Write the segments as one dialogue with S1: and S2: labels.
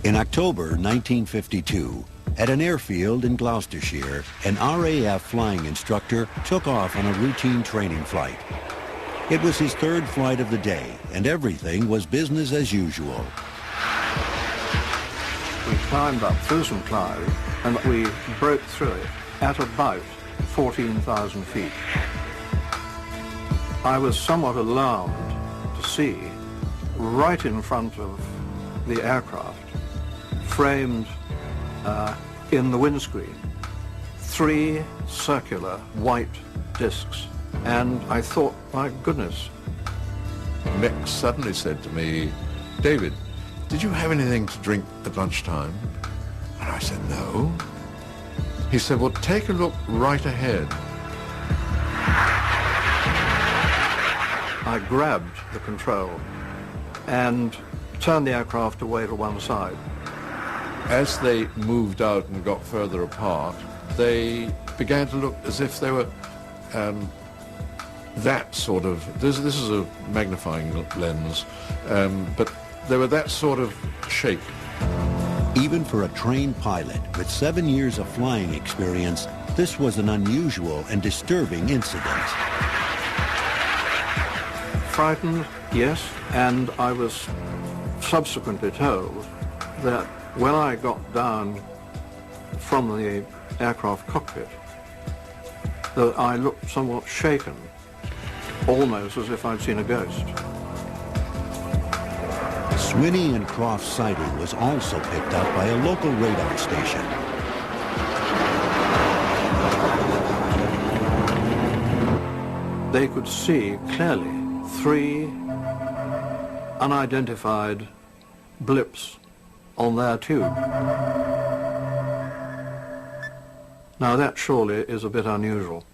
S1: In October 1952, at an airfield in Gloucestershire, an RAF flying instructor took off on a routine training flight. It was his third flight of the day, and everything was business as usual.
S2: We climbed up through some clouds, and we broke through it at about 14,000 feet. I was somewhat alarmed to see, right in front of the aircraft, framed in the windscreen, 3 circular white discs. And I thought, my goodness.
S3: Mick suddenly said to me, "David, did you have anything to drink at lunchtime?" And I said, "No." He said, "Well, take a look right ahead."
S2: I grabbed the control and turned the aircraft away to one side.
S3: As they moved out and got further apart, they began to look as if they were that sort of, this is a magnifying lens, but they were that sort of shape.
S1: Even for a trained pilot with 7 years of flying experience, this was an unusual and disturbing incident.
S2: Frightened, yes, and I was subsequently told that when I got down from the aircraft cockpit, that I looked somewhat shaken, almost as if I'd seen a ghost.
S1: Swinney and Croft's sighting was also picked up by a local radar station.
S2: They could see clearly 3 unidentified blips on their tube. Now that surely is a bit unusual.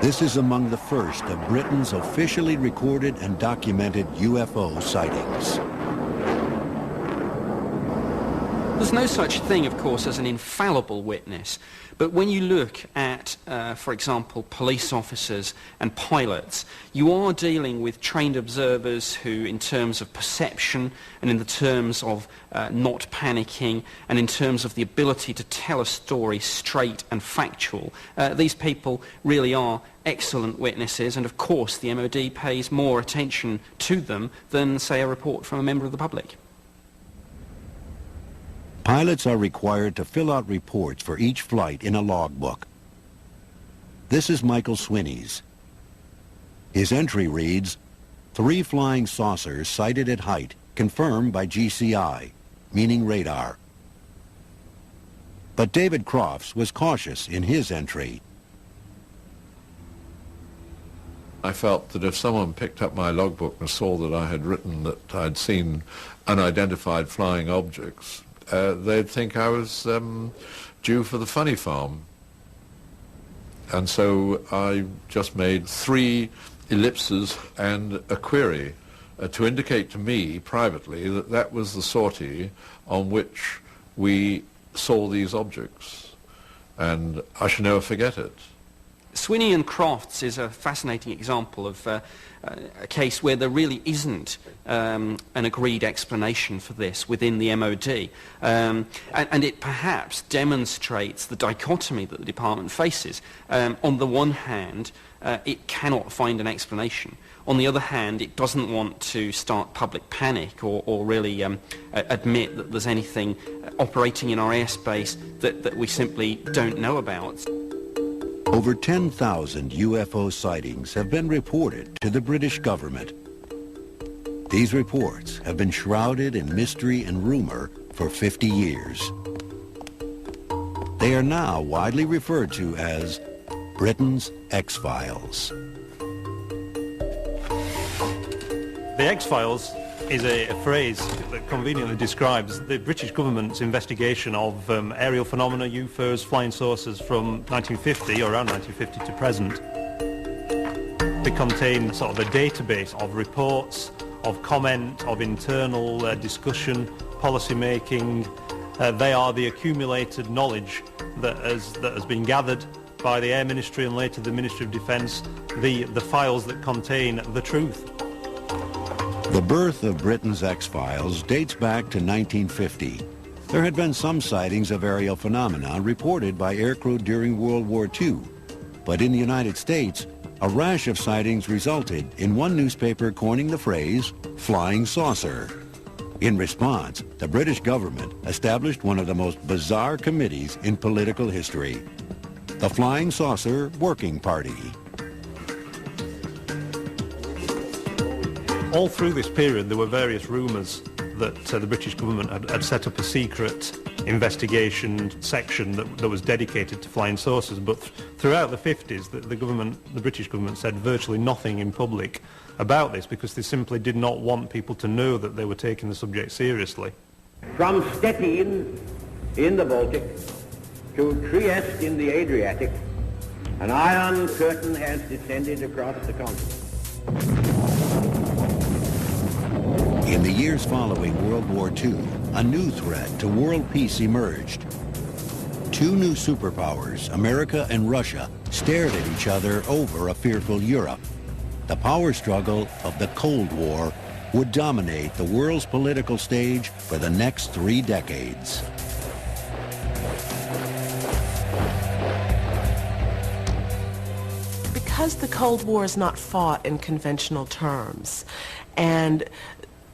S1: This is among the first of Britain's officially recorded and documented UFO sightings.
S4: There's no such thing, of course, as an infallible witness, but when you look at, for example, police officers and pilots, you are dealing with trained observers who, in terms of perception and in the terms of not panicking and in terms of the ability to tell a story straight and factual, these people really are excellent witnesses, and of course the MOD pays more attention to them than, say, a report from a member of the public.
S1: Pilots are required to fill out reports for each flight in a logbook. This is Michael Swinney's. His entry reads, 3 flying saucers sighted at height, confirmed by GCI, meaning radar. But David Crofts was cautious in his entry.
S3: I felt that if someone picked up my logbook and saw that I had written that I'd seen unidentified flying objects, they'd think I was due for the funny farm. And so I just made 3 ellipses and a query to indicate to me privately that that was the sortie on which we saw these objects. And I shall never forget it.
S4: Swinney and Crofts is a fascinating example of a case where there really isn't an agreed explanation for this within the MOD. And it perhaps demonstrates the dichotomy that the department faces. On the one hand, it cannot find an explanation. On the other hand, it doesn't want to start public panic or really admit that there's anything operating in our airspace that we simply don't know about.
S1: Over 10,000 UFO sightings have been reported to the British government. These reports have been shrouded in mystery and rumor for 50 years. They are now widely referred to as Britain's X-Files.
S5: The X-Files is a phrase that conveniently describes the British government's investigation of aerial phenomena, UFOs, flying saucers from 1950 or around 1950 to present. They contain sort of a database of reports, of comment, of internal discussion, policy making. They are the accumulated knowledge that has been gathered by the Air Ministry and later the Ministry of Defence, the files that contain the truth.
S1: The birth of Britain's X-Files dates back to 1950. There had been some sightings of aerial phenomena reported by aircrew during World War II. But in the United States, a rash of sightings resulted in one newspaper coining the phrase, flying saucer. In response, the British government established one of the most bizarre committees in political history, the Flying Saucer Working Party.
S5: All through this period, there were various rumours that the British government had set up a secret investigation section that was dedicated to flying saucers. But throughout the 50s, the British government said virtually nothing in public about this because they simply did not want people to know that they were taking the subject seriously.
S6: From Stettin in the Baltic to Trieste in the Adriatic, an iron curtain has descended across the continent.
S1: In the years following World War II, a new threat to world peace emerged. Two new superpowers, America and Russia, stared at each other over a fearful Europe. The power struggle of the Cold War would dominate the world's political stage for the next 3 decades.
S7: Because the Cold War is not fought in conventional terms, and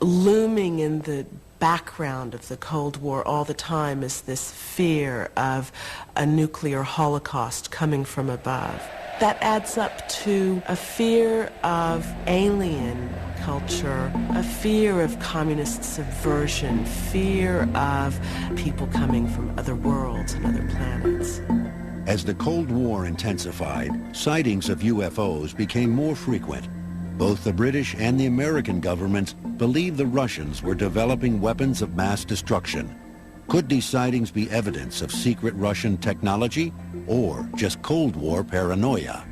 S7: looming in the background of the Cold War all the time is this fear of a nuclear holocaust coming from above. That adds up to a fear of alien culture, a fear of communist subversion, fear of people coming from other worlds and other planets.
S1: As the Cold War intensified, sightings of UFOs became more frequent. Both the British and the American governments believed the Russians were developing weapons of mass destruction. Could these sightings be evidence of secret Russian technology or just Cold War paranoia?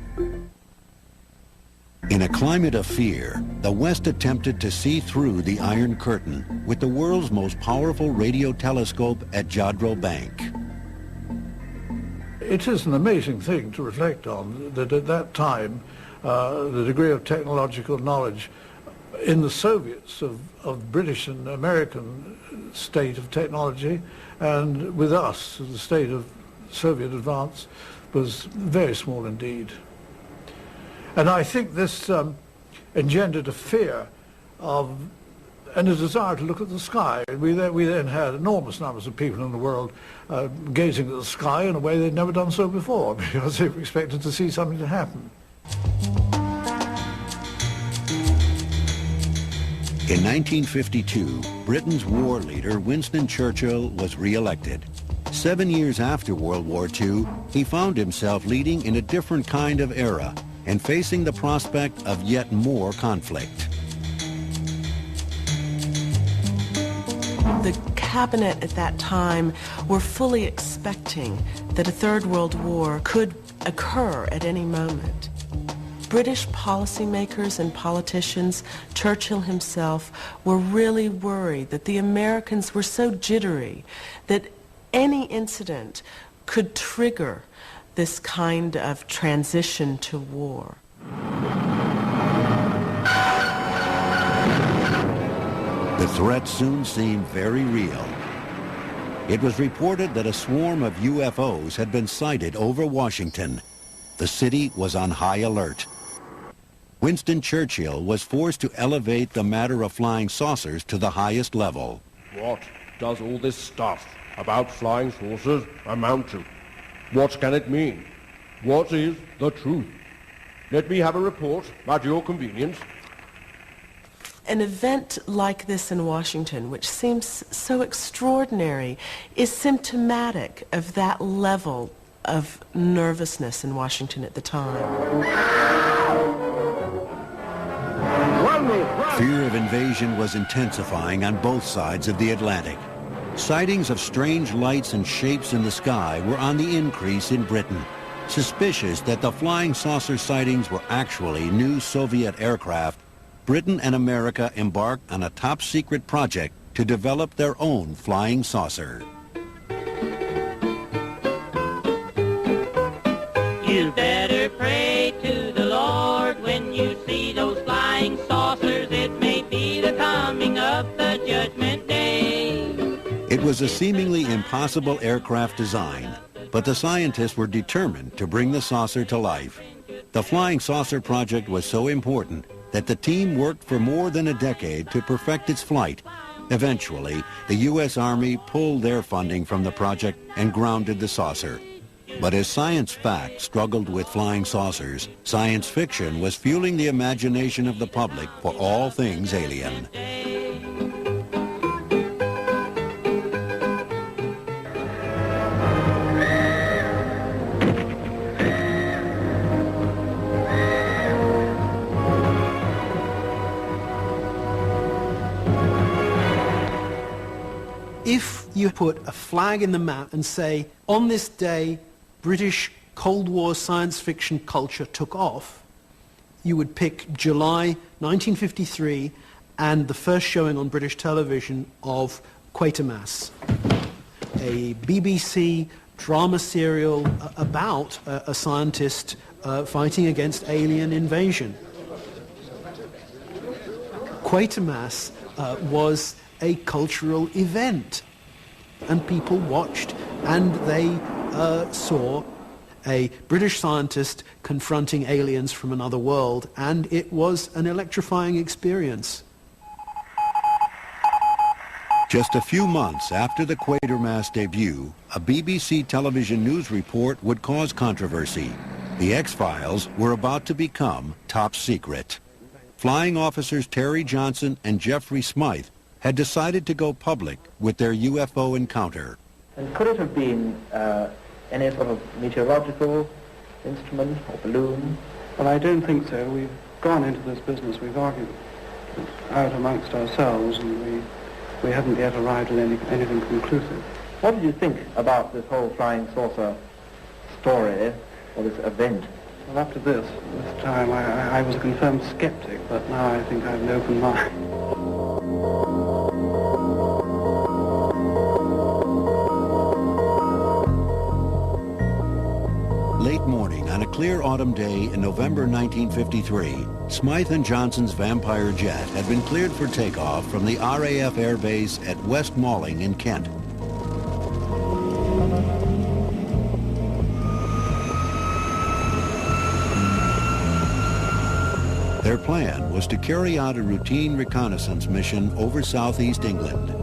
S1: In a climate of fear, the West attempted to see through the Iron Curtain with the world's most powerful radio telescope at Jodrell Bank.
S2: It is an amazing thing to reflect on that at that time the degree of technological knowledge in the Soviets of British and American state of technology, and with us, the state of Soviet advance, was very small indeed. And I think this engendered a fear of and a desire to look at the sky. We then had enormous numbers of people in the world gazing at the sky in a way they'd never done so before, because they were expected to see something to happen.
S1: In 1952, Britain's war leader, Winston Churchill, was re-elected. 7 years after World War II, he found himself leading in a different kind of era and facing the prospect of yet more conflict.
S7: The cabinet at that time were fully expecting that a Third World War could occur at any moment. British policymakers and politicians, Churchill himself, were really worried that the Americans were so jittery that any incident could trigger this kind of transition to war.
S1: The threat soon seemed very real. It was reported that a swarm of UFOs had been sighted over Washington. The city was on high alert. Winston Churchill was forced to elevate the matter of flying saucers to the highest level.
S8: What does all this stuff about flying saucers amount to? What can it mean? What is the truth? Let me have a report at your convenience.
S7: An event like this in Washington, which seems so extraordinary, is symptomatic of that level of nervousness in Washington at the time.
S1: Fear of invasion was intensifying on both sides of the Atlantic. Sightings of strange lights and shapes in the sky were on the increase in Britain. Suspicious that the flying saucer sightings were actually new Soviet aircraft, Britain and America embarked on a top-secret project to develop their own flying saucer.
S9: You better pray to the Lord when you see those flying saucers. It may be the of the Judgment Day.
S1: It was a seemingly impossible aircraft design, but the scientists were determined to bring the saucer to life. The Flying Saucer Project was so important that the team worked for more than a decade to perfect its flight. Eventually, the U.S. Army pulled their funding from the project and grounded the saucer. But as science fact struggled with flying saucers, science fiction was fueling the imagination of the public for all things alien.
S10: If you put a flag in the map and say, on this day, British Cold War science fiction culture took off, you would pick July 1953 and the first showing on British television of Quatermass, a BBC drama serial about a scientist fighting against alien invasion. Quatermass was a cultural event, and people watched, and they saw a British scientist confronting aliens from another world, and it was an electrifying experience.
S1: Just a few months after the Quatermass debut, a BBC television news report would cause controversy. The X-Files were about to become top secret. Flying officers Terry Johnson and Jeffrey Smythe had decided to go public with their UFO encounter.
S11: And could it have been any sort of meteorological instrument or balloon?
S2: Well, I don't think so. We've gone into this business, we've argued out amongst ourselves, and we haven't yet arrived at anything conclusive.
S11: What did you think about this whole flying saucer story, or this event?
S2: Well, up to this time, I was a confirmed skeptic, but now I think I have an open mind.
S1: Late morning on a clear autumn day in November 1953, Smythe and Johnson's Vampire jet had been cleared for takeoff from the RAF Air Base at West Malling in Kent. Their plan was to carry out a routine reconnaissance mission over southeast England.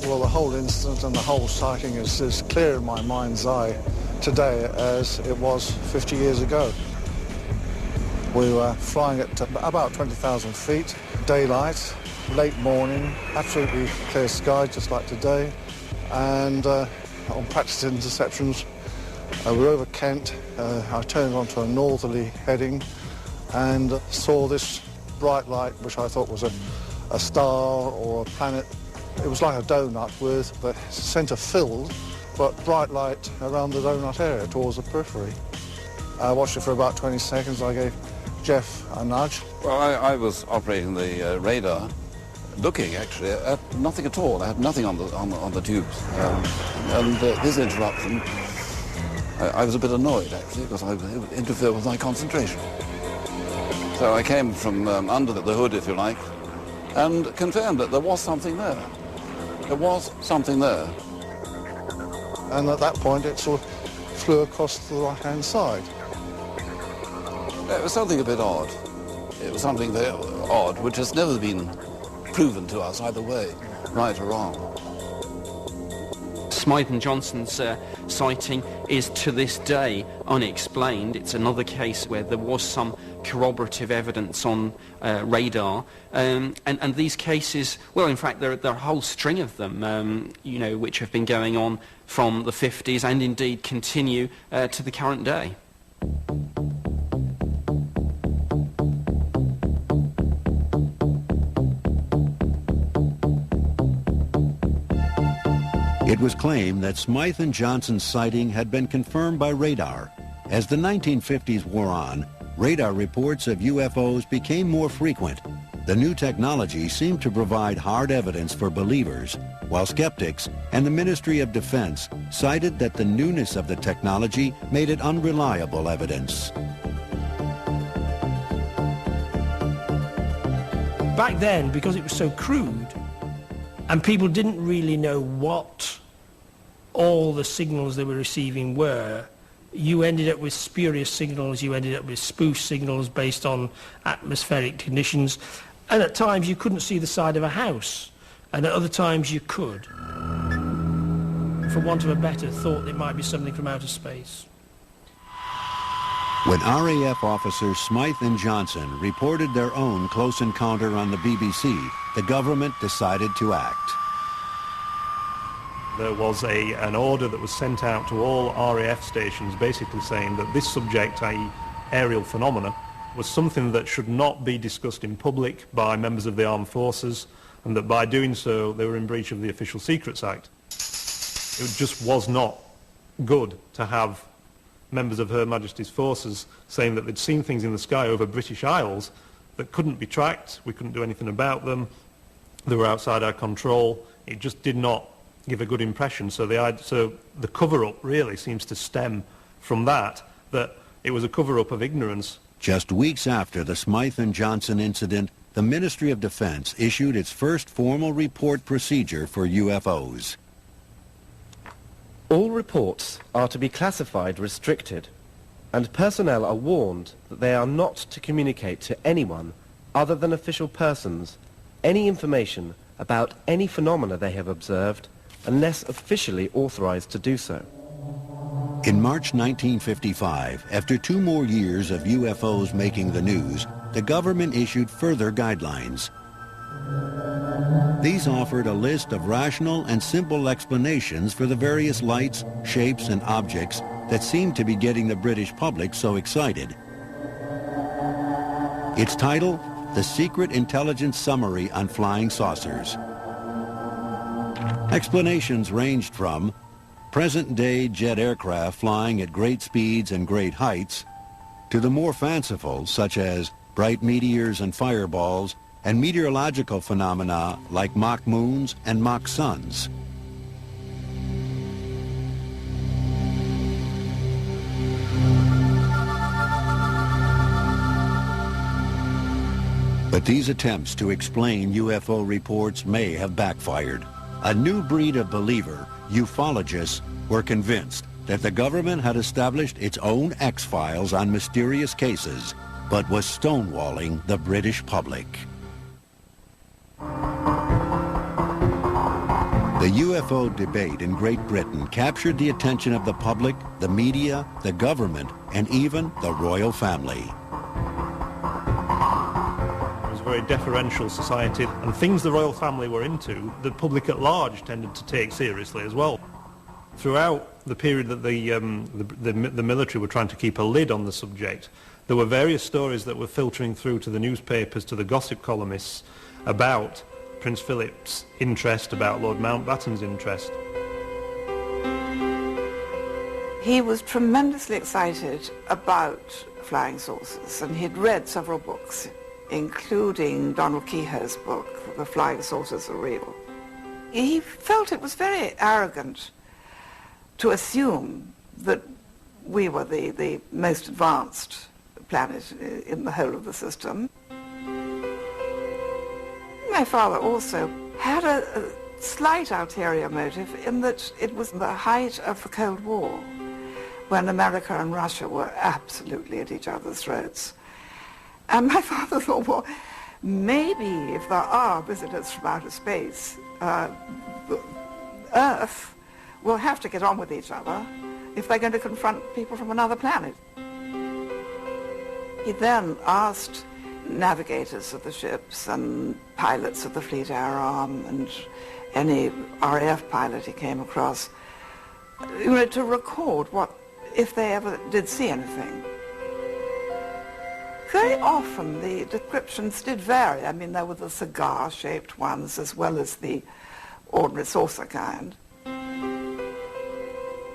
S12: Well, the whole incident and the whole sighting is as clear in my mind's eye today as it was 50 years ago. We were flying at about 20,000 feet, daylight, late morning, absolutely clear sky, just like today, and on practice interceptions, we were over Kent. I turned onto a northerly heading and saw this bright light, which I thought was a star or a planet. It was like a donut with the centre filled, but bright light around the donut area towards the periphery. I watched it for about 20 seconds. I gave Jeff a nudge.
S13: Well, I was operating the radar, looking actually at nothing at all. I had nothing on the tubes, and this interruption, I was a bit annoyed actually because it would interfere with my concentration. So I came from under the hood, if you like, and confirmed that there was something there. There was something there.
S12: And at that point it sort of flew across to the right-hand side.
S13: It was something a bit odd. It was something very odd, which has never been proven to us either way, right or wrong.
S4: Smythe and Johnson's sighting is to this day unexplained. It's another case where there was some corroborative evidence on radar, and these cases, well, in fact, there are a whole string of them, you know, which have been going on from the 50s and indeed continue to the current day.
S1: It was claimed that Smythe and Johnson's sighting had been confirmed by radar. As the 1950s wore on, radar reports of UFOs became more frequent. The new technology seemed to provide hard evidence for believers, while skeptics and the Ministry of Defense cited that the newness of the technology made it unreliable evidence.
S14: Back then, because it was so crude, and people didn't really know what all the signals they were receiving were, you ended up with spurious signals, you ended up with spoof signals based on atmospheric conditions, and at times you couldn't see the side of a house, and at other times you could. For want of a better, thought it might be something from outer space.
S1: When RAF officers Smythe and Johnson reported their own close encounter on the BBC, the government decided to act.
S5: There was an order that was sent out to all RAF stations basically saying that this subject, i.e. aerial phenomena, was something that should not be discussed in public by members of the armed forces, and that by doing so they were in breach of the Official Secrets Act. It just was not good to have members of Her Majesty's forces saying that they'd seen things in the sky over British Isles that couldn't be tracked, we couldn't do anything about them, they were outside our control. It just did not give a good impression. So the cover-up really seems to stem from that it was a cover-up of ignorance.
S1: Just weeks after the Smythe and Johnson incident, the Ministry of Defense issued its first formal report procedure for UFOs.
S15: All reports are to be classified restricted, and personnel are warned that they are not to communicate to anyone other than official persons any information about any phenomena they have observed unless officially authorized to do so.
S1: In March 1955, after 2 more years of UFOs making the news, the government issued further guidelines. These offered a list of rational and simple explanations for the various lights, shapes, and objects that seemed to be getting the British public so excited. Its title, The Secret Intelligence Summary on Flying Saucers. Explanations ranged from present-day jet aircraft flying at great speeds and great heights, to the more fanciful, such as bright meteors and fireballs, and meteorological phenomena like mock moons and mock suns. But these attempts to explain UFO reports may have backfired. A new breed of believer, ufologists, were convinced that the government had established its own X-Files on mysterious cases, but was stonewalling the British public. The UFO debate in Great Britain captured the attention of the public, the media, the government, and even the royal family.
S5: A very deferential society, and things the royal family were into, the public at large tended to take seriously as well. Throughout the period that the military were trying to keep a lid on the subject, there were various stories that were filtering through to the newspapers, to the gossip columnists, about Prince Philip's interest, about Lord Mountbatten's interest.
S16: He was tremendously excited about flying saucers, and he'd read several books, including Donald Kehoe's book, The Flying Saucers Are Real. He felt it was very arrogant to assume that we were the most advanced planet in the whole of the system. My father also had a slight ulterior motive in that it was the height of the Cold War, when America and Russia were absolutely at each other's throats. And my father thought, well, maybe if there are visitors from outer space, Earth will have to get on with each other if they're going to confront people from another planet. He then asked navigators of the ships and pilots of the Fleet Air Arm and any RAF pilot he came across, to record if they ever did see anything. Very often the descriptions did vary. I mean, there were the cigar-shaped ones as well as the ordinary saucer kind.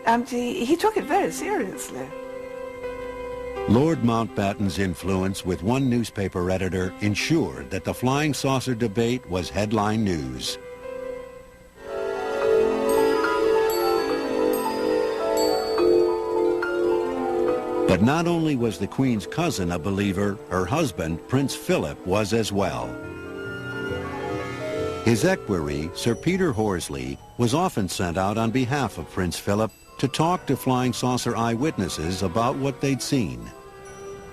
S16: And he took it very seriously.
S1: Lord Mountbatten's influence with one newspaper editor ensured that the flying saucer debate was headline news. But not only was the Queen's cousin a believer, her husband, Prince Philip, was as well. His equerry, Sir Peter Horsley, was often sent out on behalf of Prince Philip to talk to flying saucer eyewitnesses about what they'd seen.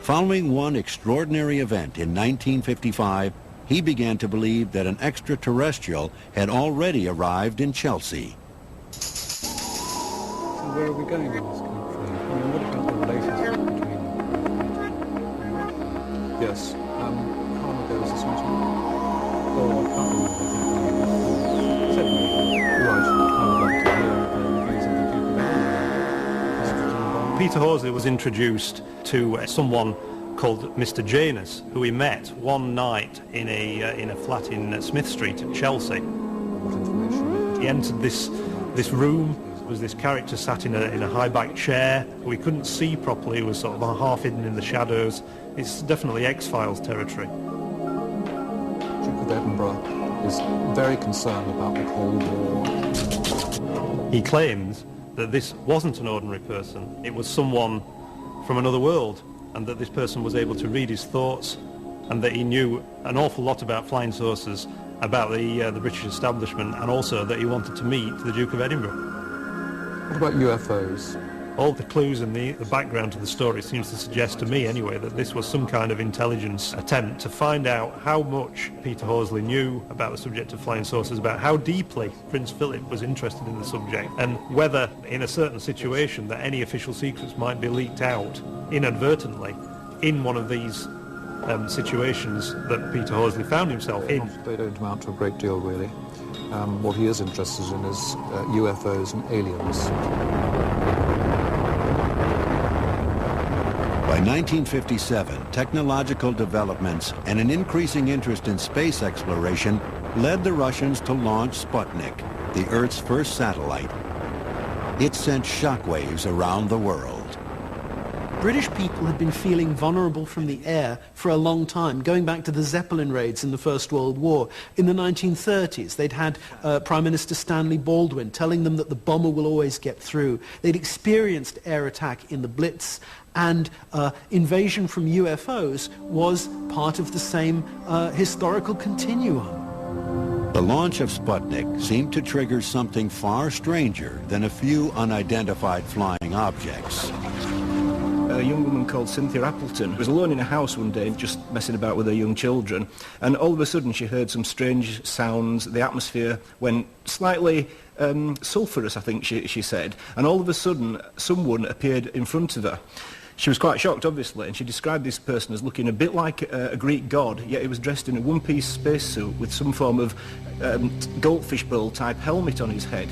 S1: Following one extraordinary event in 1955, he began to believe that an extraterrestrial had already arrived in Chelsea.
S17: So where are we going in this country? I mean, what about the relationship between... Yes. How long ago was this meeting? Oh, I can't remember. Said me. Right. I would like to hear the views of the Duke of Edinburgh.
S5: Peter Horsley was introduced to someone called Mr. Janus, who he met one night in a flat in Smith Street at Chelsea.
S17: What information?
S5: He entered this room. There was this character sat in a high-backed chair who he couldn't see properly. He was sort of half hidden in the shadows. It's definitely X-Files territory.
S17: Duke of Edinburgh is very concerned about the Cold War.
S5: He claims that this wasn't an ordinary person. It was someone from another world, and that this person was able to read his thoughts, and that he knew an awful lot about flying saucers, about the British establishment, and also that he wanted to meet the Duke of Edinburgh.
S17: What about UFOs?
S5: All the clues in the background to the story seems to suggest to me anyway that this was some kind of intelligence attempt to find out how much Peter Horsley knew about the subject of flying saucers, about how deeply Prince Philip was interested in the subject, and whether in a certain situation that any official secrets might be leaked out inadvertently in one of these situations that Peter Horsley found himself in.
S17: They don't amount to a great deal, really. What he is interested in is UFOs and aliens.
S1: By 1957, technological developments and an increasing interest in space exploration led the Russians to launch Sputnik, the Earth's first satellite. It sent shockwaves around the world.
S10: British people had been feeling vulnerable from the air for a long time, going back to the Zeppelin raids in the First World War. In the 1930s, they'd had Prime Minister Stanley Baldwin telling them that the bomber will always get through. They'd experienced air attack in the Blitz, and invasion from UFOs was part of the same historical continuum.
S1: The launch of Sputnik seemed to trigger something far stranger than a few unidentified flying objects.
S18: A young woman called Cynthia Appleton was alone in a house one day just messing about with her young children, and all of a sudden she heard some strange sounds. The atmosphere went slightly sulphurous, I think she said, and all of a sudden someone appeared in front of her. She was quite shocked, obviously, and she described this person as looking a bit like a Greek god, yet he was dressed in a one-piece spacesuit with some form of goldfish bowl type helmet on his head.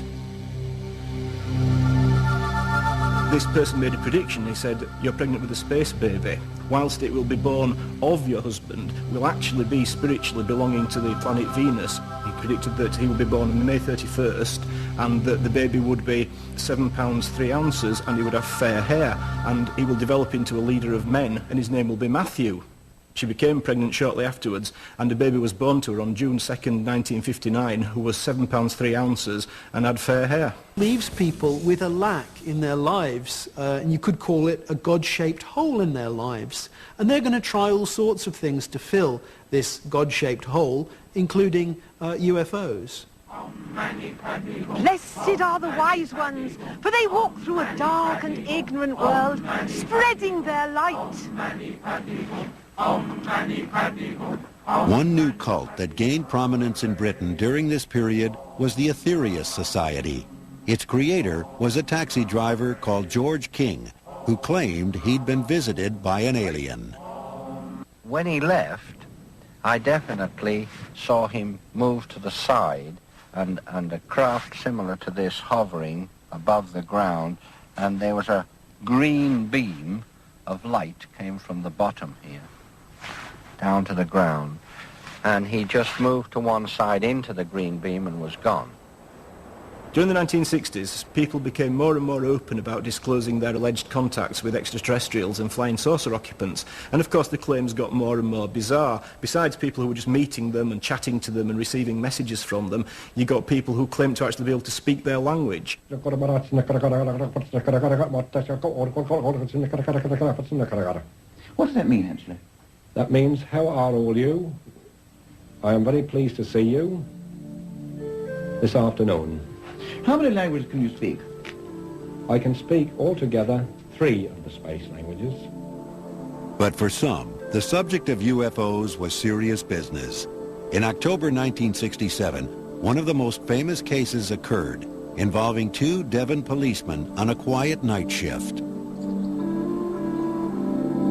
S18: This person made a prediction. He said, "You're pregnant with a space baby. Whilst it will be born of your husband, will actually be spiritually belonging to the planet Venus." He predicted that he would be born on May 31st, and that the baby would be 7 pounds 3 ounces, and he would have fair hair, and he will develop into a leader of men, and his name will be Matthew. She became pregnant shortly afterwards, and a baby was born to her on June 2nd, 1959, who was 7 pounds 3 ounces and had fair hair.
S10: Leaves people with a lack in their lives, and you could call it a God-shaped hole in their lives. And they're going to try all sorts of things to fill this God-shaped hole, including UFOs.
S19: Blessed are the wise ones, for they walk through a dark and ignorant world, spreading their light.
S1: One new cult that gained prominence in Britain during this period was the Aetherius Society. Its creator was a taxi driver called George King, who claimed he'd been visited by an alien.
S20: When he left, I definitely saw him move to the side, and a craft similar to this hovering above the ground, and there was a green beam of light came from the bottom here down to the ground, and he just moved to one side into the green beam and was gone.
S18: During the 1960s, people became more and more open about disclosing their alleged contacts with extraterrestrials and flying saucer occupants. And of course the claims got more and more bizarre. Besides people who were just meeting them and chatting to them and receiving messages from them, you got people who claimed to actually be able to speak their language.
S8: What does
S6: that mean, actually?
S8: That means, how are all you? I am very pleased to see you this afternoon.
S6: How many languages can you speak?
S8: I can speak altogether 3 of the space languages.
S1: But for some, the subject of UFOs was serious business. In October 1967, one of the most famous cases occurred, involving 2 Devon policemen on a quiet night shift.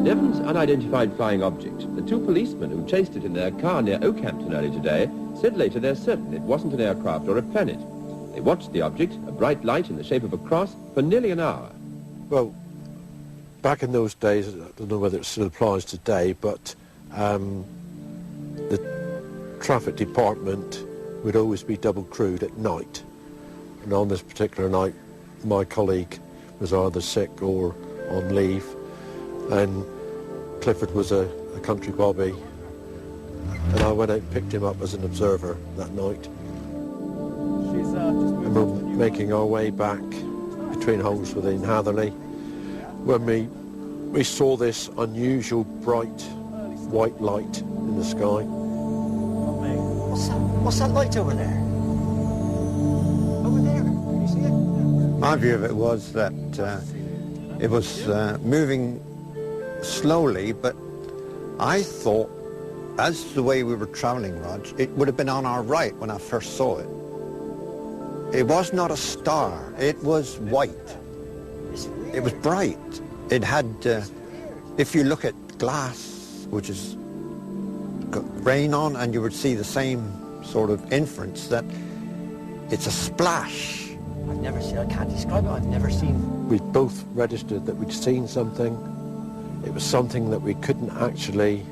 S21: Devon's unidentified flying object, the 2 policemen who chased it in their car near Oakhampton early today, said later they're certain it wasn't an aircraft or a planet. They watched the object, a bright light in the shape of a cross, for nearly an hour.
S22: Well, back in those days, I don't know whether it still applies today, but the traffic department would always be double crewed at night. And on this particular night, my colleague was either sick or on leave, and Clifford was a country bobby, and I went out and picked him up as an observer that night. And we're making our way back between Holmesworth and Hatherley when we saw this unusual bright white light in the sky.
S23: What's that light over there? Over there, can you see it?
S24: My view of it was that it was moving slowly, but I thought, as the way we were travelling, Rog, it would have been on our right when I first saw it. It was not a star, it was white. It was bright. It had, if you look at glass, which is got rain on, and you would see the same sort of inference that it's a splash.
S23: I've never seen, I can't describe it, I've never seen.
S22: We both registered that we'd seen something. It was something that we couldn't actually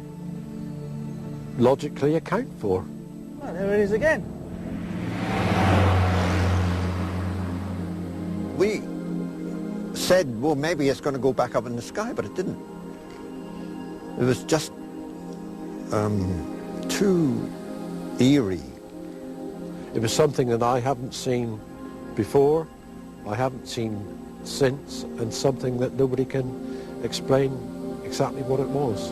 S22: logically account for.
S23: Well, there it is again.
S24: We said, well, maybe it's going to go back up in the sky, but it didn't. It was just too eerie.
S22: It was something that I haven't seen before, I haven't seen since, and something that nobody can explain exactly what it was.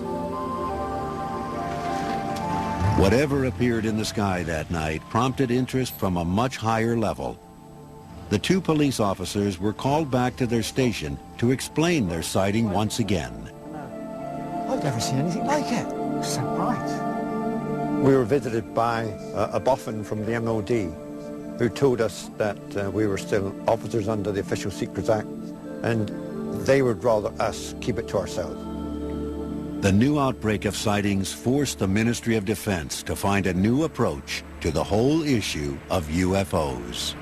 S1: Whatever appeared in the sky that night prompted interest from a much higher level. The 2 police officers were called back to their station to explain their sighting once again.
S23: I've never seen anything like it. It's so bright.
S24: We were visited by a boffin from the MOD who told us that we were still officers under the Official Secrets Act, and they would rather us keep it to ourselves.
S1: The new outbreak of sightings forced the Ministry of Defense to find a new approach to the whole issue of UFOs.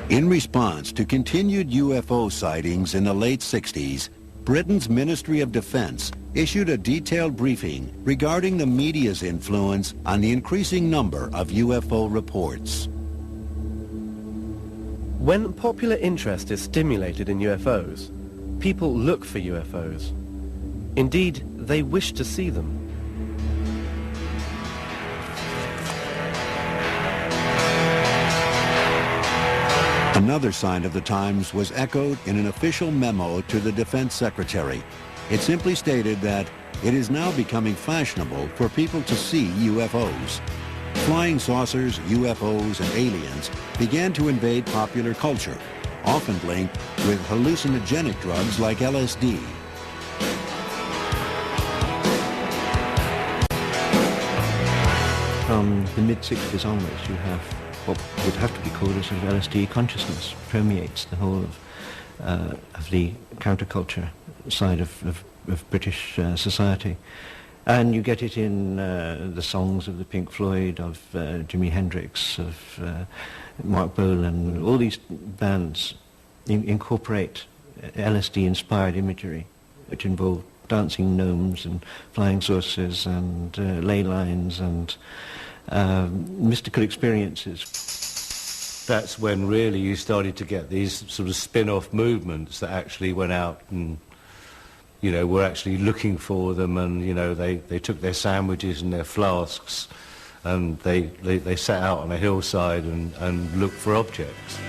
S1: In response to continued UFO sightings in the late 60s, Britain's Ministry of Defense issued a detailed briefing regarding the media's influence on the increasing number of UFO reports.
S15: When popular interest is stimulated in UFOs, people look for UFOs. Indeed, they wish to see them.
S1: Another sign of the times was echoed in an official memo to the Defense Secretary. It simply stated that it is now becoming fashionable for people to see UFOs. Flying saucers, UFOs, and aliens began to invade popular culture, often linked with hallucinogenic drugs like LSD.
S25: From the mid-60s onwards, you have what would have to be called a sort of LSD consciousness permeates the whole of the counterculture side of British society. And you get it in the songs of the Pink Floyd, of Jimi Hendrix, of Mark Bolan. All these bands incorporate LSD-inspired imagery, which involve dancing gnomes and flying saucers and ley lines and mystical experiences.
S2: That's when really you started to get these sort of spin-off movements that actually went out and, you know, were actually looking for them, and, you know, they took their sandwiches and their flasks and they sat out on a hillside and looked for objects.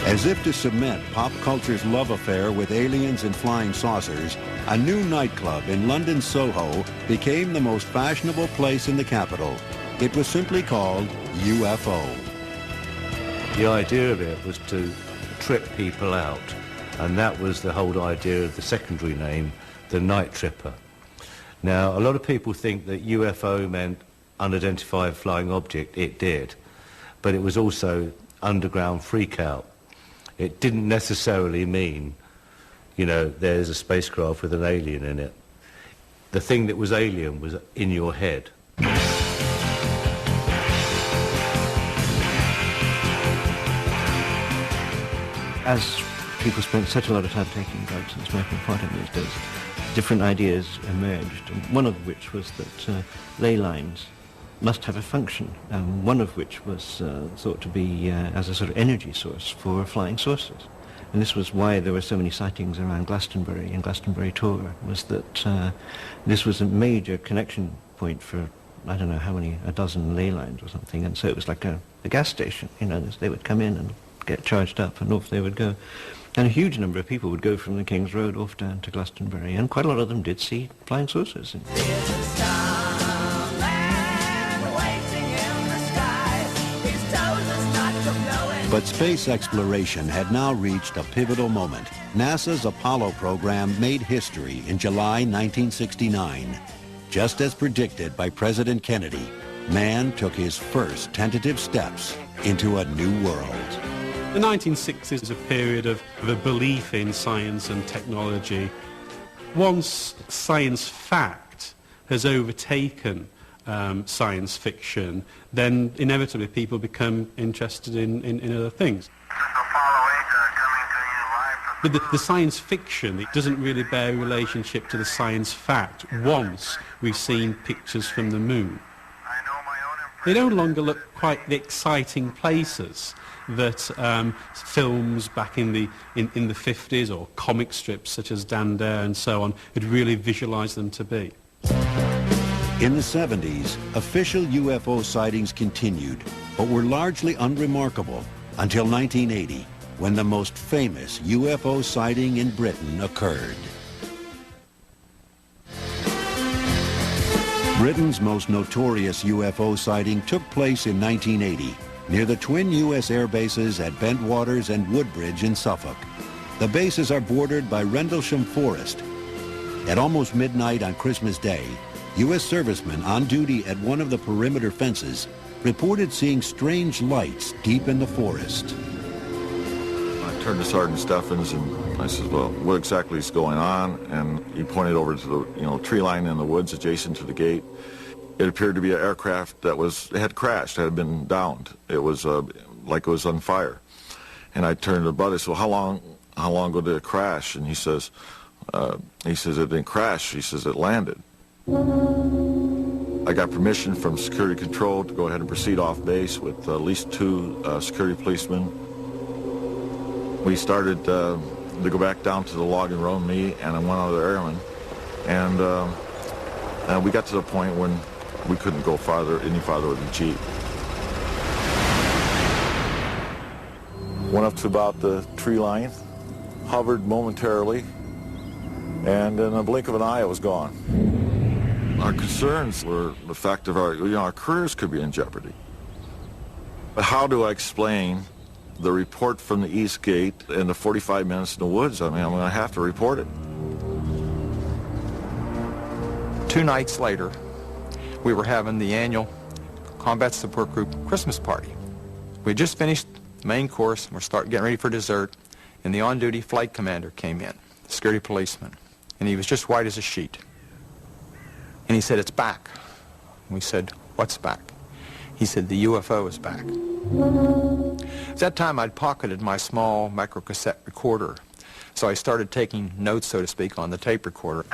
S1: As if to cement pop culture's love affair with aliens and flying saucers, a new nightclub in London's Soho became the most fashionable place in the capital. It was simply called UFO.
S2: The idea of it was to trip people out, and that was the whole idea of the secondary name, the Night Tripper. Now, a lot of people think that UFO meant unidentified flying object. It did, but it was also underground freak-out. It didn't necessarily mean, you know, there's a spacecraft with an alien in it. The thing that was alien was in your head.
S25: As people spent such a lot of time taking drugs and smoking pot in these days, different ideas emerged, and one of which was that ley lines must have a function, one of which was thought to be as a sort of energy source for flying saucers. And this was why there were so many sightings around Glastonbury and Glastonbury Tor, was that this was a major connection point for, I don't know how many, a dozen ley lines or something, and so it was like a gas station, you know, they would come in and get charged up and off they would go. And a huge number of people would go from the King's Road off down to Glastonbury, and quite a lot of them did see flying saucers.
S1: But space exploration had now reached a pivotal moment. NASA's Apollo program made history in July 1969. Just as predicted by President Kennedy, man took his first tentative steps into a new world.
S3: The 1960s is a period of a belief in science and technology. Once science fact has overtaken science fiction, then inevitably people become interested in other things. But the science fiction, it doesn't really bear a relationship to the science fact once we've seen pictures from the moon. They no longer look quite the exciting places that films back in the 50s or comic strips such as Dan Dare and so on had really visualized them to be.
S1: In the 70s, official UFO sightings continued, but were largely unremarkable until 1980, when the most famous UFO sighting in Britain occurred. Britain's most notorious UFO sighting took place in 1980, near the twin U.S. air bases at Bentwaters and Woodbridge in Suffolk. The bases are bordered by Rendlesham Forest. At almost midnight on Christmas Day, U.S. servicemen on duty at one of the perimeter fences reported seeing strange lights deep in the forest.
S7: I turned to Sergeant Steffens and I said, well, what exactly is going on? And he pointed over to the tree line in the woods adjacent to the gate. It appeared to be an aircraft that had crashed, had been downed. It was like it was on fire. And I turned to Bud, I said, well, how long ago did it crash? And he says it didn't crash. He says it landed. I got permission from security control to go ahead and proceed off base with at least 2 security policemen. We started to go back down to the logging road, me and one other airman, and we got to the point when we couldn't go any farther with the Jeep. Went up to about the tree line, hovered momentarily, and in a blink of an eye it was gone. Our concerns were the fact of our careers could be in jeopardy. But how do I explain the report from the East Gate and the 45 minutes in the woods? I mean, I'm going to have to report it.
S9: 2 nights later, we were having the annual Combat Support Group Christmas party. We had just finished the main course and we're getting ready for dessert, and the on-duty flight commander came in, the security policeman, and he was just white as a sheet. And he said, it's back. We said, what's back? He said, the UFO is back. At that time, I'd pocketed my small microcassette recorder. So I started taking notes, so to speak, on the tape recorder.
S4: Looking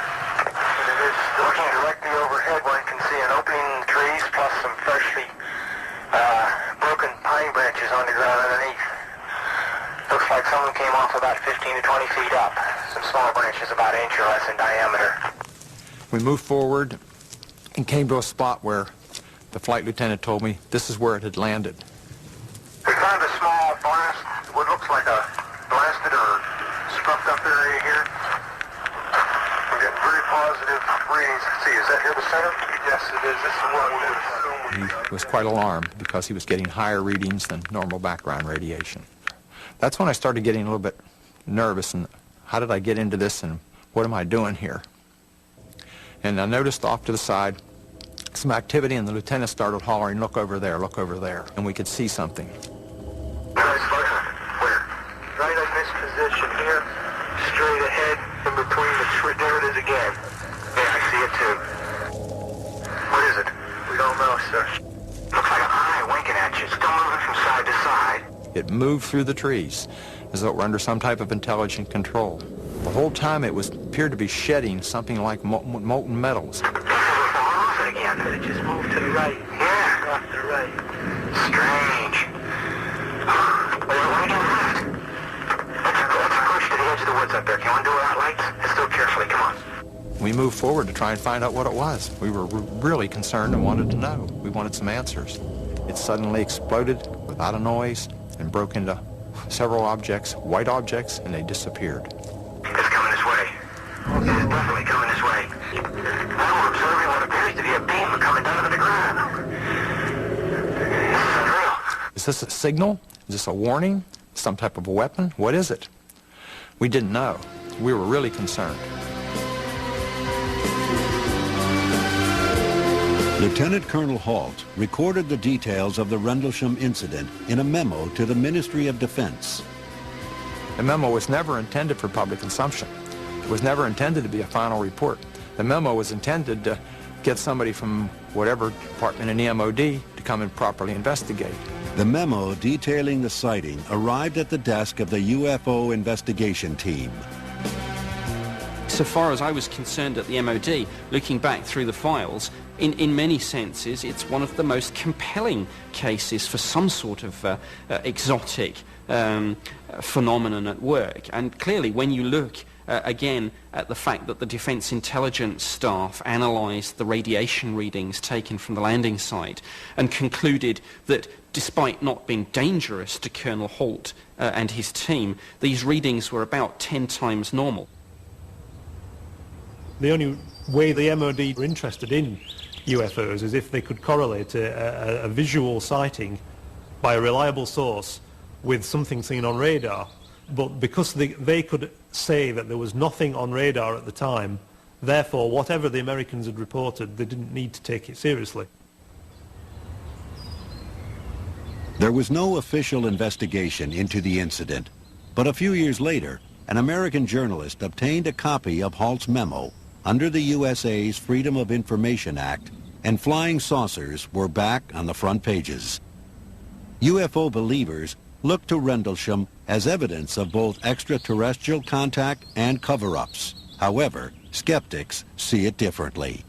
S4: directly overhead, one can see an opening in the trees plus some freshly broken pine branches on the ground underneath. Looks like someone came off about 15 to 20 feet up. Some small branches about an inch or less in diameter.
S9: We moved forward and came to a spot where the flight lieutenant told me this is where it had landed.
S4: We found a small blast, what looks like a blasted or scruffed up area here. We're getting very positive readings. See, is that here the center? Yes, it is. This is what we
S9: He was quite alarmed because he was getting higher readings than normal background radiation. That's when I started getting a little bit nervous, and how did I get into this and what am I doing here? And I noticed off to the side some activity, and the lieutenant started hollering, "Look over there, look over there." And we could see something.
S4: Where? Right in this position here, straight ahead, in between the tree. There it is again. Yeah, I see it too. What is it? We don't know, sir. Looks like an eye winking at you. Still moving from side to side.
S9: It moved through the trees as though it were under some type of intelligent control. The whole time it appeared to be shedding something like molten metals.
S4: Again, it just moved to the right. Yeah, off to the right. Strange. What do you do left? Let's push to the edge of the woods up there. Can you undo without lights? Let's do it carefully. Come on.
S9: We moved forward to try and find out what it was. We were really concerned and wanted to know. We wanted some answers. It suddenly exploded without a noise and broke into several objects, white objects, and they disappeared.
S4: It's coming this way. It is definitely coming this way. Now we're observing what appears to be a beam coming down to the ground. This is unreal.
S9: Is this a signal? Is this a warning? Some type of a weapon? What is it? We didn't know. We were really concerned.
S1: Lieutenant Colonel Halt recorded the details of the Rendlesham incident in a memo to the Ministry of Defense.
S9: The memo was never intended for public consumption. It was never intended to be a final report. The memo was intended to get somebody from whatever department in the MOD to come and properly investigate.
S1: The memo detailing the sighting arrived at the desk of the UFO investigation team.
S11: So far as I was concerned at the MOD, looking back through the files, in many senses, it's one of the most compelling cases for some sort of exotic phenomenon at work. And clearly, when you look again at the fact that the Defence Intelligence staff analysed the radiation readings taken from the landing site and concluded that despite not being dangerous to Colonel Halt and his team, these readings were about 10 times normal.
S5: The only way the MOD were interested in UFOs is if they could correlate a visual sighting by a reliable source with something seen on radar. But because they could say that there was nothing on radar at the time, therefore whatever the Americans had reported, they didn't need to take it seriously.
S1: There was no official investigation into the incident, but a few years later, an American journalist obtained a copy of Halt's memo under the USA's Freedom of Information Act, and flying saucers were back on the front pages. UFO believers looked to Rendlesham as evidence of both extraterrestrial contact and cover-ups. However, skeptics see it differently.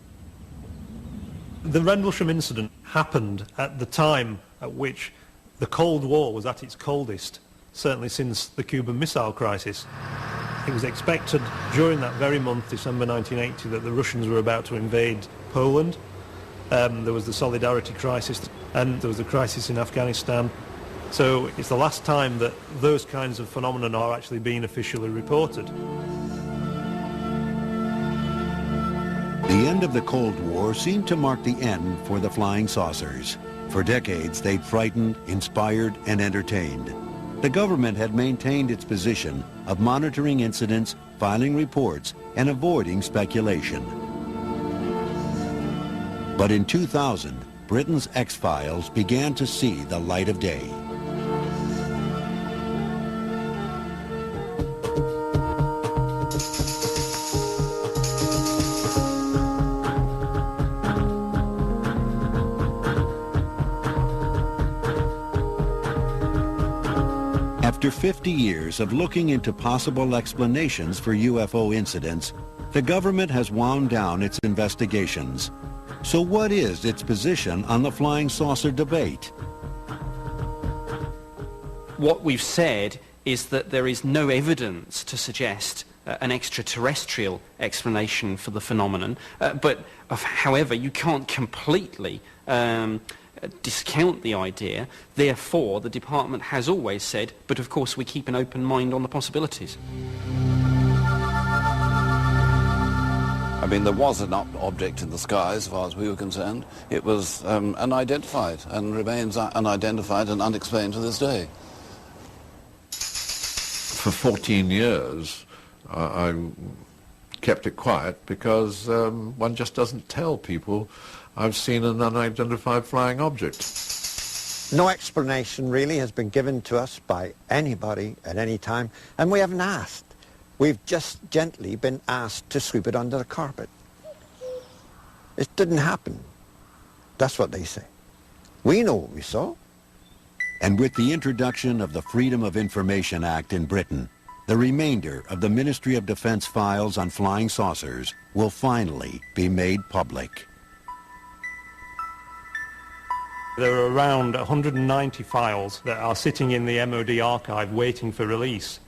S5: The Rendlesham incident happened at the time at which the Cold War was at its coldest, certainly since the Cuban Missile Crisis. It was expected during that very month, December 1980, that the Russians were about to invade Poland. There was the Solidarity crisis, and there was the crisis in Afghanistan. So it's the last time that those kinds of phenomena are actually being officially reported.
S1: The end of the Cold War seemed to mark the end for the flying saucers. For decades, they'd frightened, inspired, and entertained. The government had maintained its position of monitoring incidents, filing reports, and avoiding speculation. But in 2000, Britain's X-Files began to see the light of day. At After 50 years of looking into possible explanations for UFO incidents, the government has wound down its investigations. So what is its position on the flying saucer debate?
S11: What we've said is that there is no evidence to suggest an extraterrestrial explanation for the phenomenon, however, you can't completely discount the idea. Therefore, the department has always said, but of course we keep an open mind on the possibilities.
S12: I mean, there was an object in the sky as far as we were concerned. It was unidentified and remains unidentified and unexplained to this day.
S7: For 14 years, I kept it quiet because one just doesn't tell people I've seen an unidentified flying object.
S24: No explanation really has been given to us by anybody at any time, and we haven't asked. We've just gently been asked to sweep it under the carpet. It didn't happen. That's what they say. We know what we saw.
S1: And with the introduction of the Freedom of Information Act in Britain, the remainder of the Ministry of Defense files on flying saucers will finally be made public.
S5: There are around 190 files that are sitting in the MOD archive waiting for release.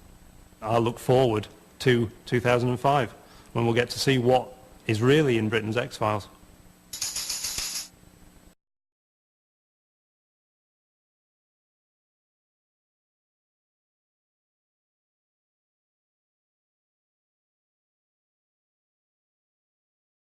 S5: I look forward to 2005, when we'll get to see what is really in Britain's X-Files.